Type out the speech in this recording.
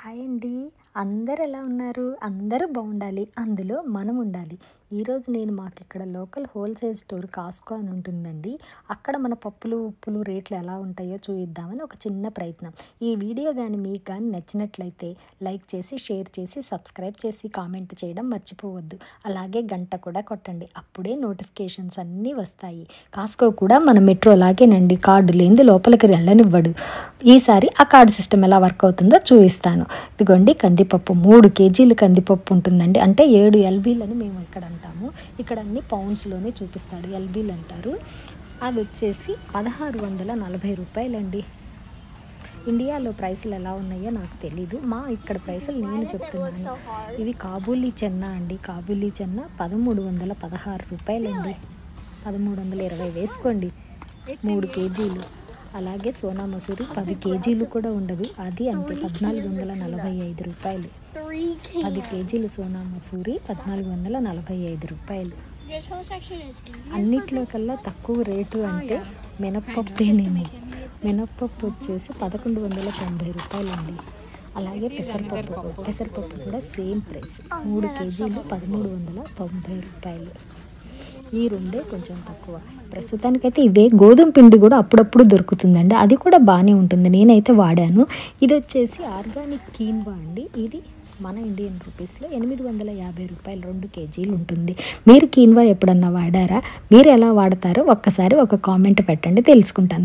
Hi అండి. అందరూ ఎలా ఉన్నారు? అందరూ బాగుండాలి. అందులో మనం ఉండాలి. ఈరోజు నేను మాకిక్కడ లోకల్ హోల్సేల్ స్టోర్ కాస్కో అని ఉంటుందండి. అక్కడ మన పప్పులు, ఉప్పులు రేట్లు ఎలా ఉంటాయో చూయిద్దామని ఒక చిన్న ప్రయత్నం. ఈ వీడియో గాని మీకు గాని నచ్చినట్లయితే లైక్ చేసి, షేర్ చేసి, సబ్స్క్రైబ్ చేసి, కామెంట్ చేయడం మర్చిపోవద్దు. అలాగే గంట కూడా కొట్టండి. అప్పుడే నోటిఫికేషన్స్ అన్నీ వస్తాయి. కాస్కో కూడా మన మెట్రో లాగేనండి. కార్డు లేనిది లోపలికి వెళ్ళనివ్వడు. ఈసారి ఆ కార్డు సిస్టమ్ ఎలా వర్క్ అవుతుందో చూపిస్తాను. ఇదిగోండి కందిపప్పు 3 కేజీలు కందిపప్పు ఉంటుందండి. అంటే 7 ఎల్బీలని మేము ఇక్కడ అంటాము. ఇక్కడ అన్ని పౌండ్స్లోనే చూపిస్తాడు. ఎల్బీలు అంటారు. అది వచ్చేసి 1640 రూపాయలండి. ఇండియాలో ప్రైసులు ఎలా ఉన్నాయో నాకు తెలీదు. ఇక్కడ ప్రైసులు నేను చెప్తున్నాను. ఇవి కాబూలీ చెన్నా అండి. కాబూలీ చెన్నా 1316 రూపాయలండి. 1320 వేసుకోండి. 3 కేజీలు. అలాగే సోనా మసూరి 10 కేజీలు కూడా ఉండదు. అది అంతే 1445 రూపాయలు. 10 కేజీలు సోనా మసూరి 1445 రూపాయలు. అన్నిట్లో కల్లా తక్కువ రేటు అంటే మినప్పప్పేనేమో. మినప్పప్పు వచ్చేసి 1190 రూపాయలండి. అలాగే పెసరపప్పు కూడా సేమ్ ప్రైస్. 3 కేజీలు 1390 రూపాయలు. ఈ రెండే కొంచెం తక్కువ. ప్రస్తుతానికైతే ఇవే. గోధుమ పిండి కూడా అప్పుడప్పుడు దొరుకుతుందండి. అది కూడా బాగానే ఉంటుంది. నేనైతే వాడాను. ఇది వచ్చేసి ఆర్గానిక్ కీన్వా అండి. ఇది మన ఇండియన్ రూపీస్లో 850 రూపాయలు 2 కేజీలు ఉంటుంది. మీరు కీన్వా ఎప్పుడన్నా వాడారా? మీరు ఎలా వాడతారో ఒక్కసారి ఒక కామెంట్ పెట్టండి, తెలుసుకుంటాను.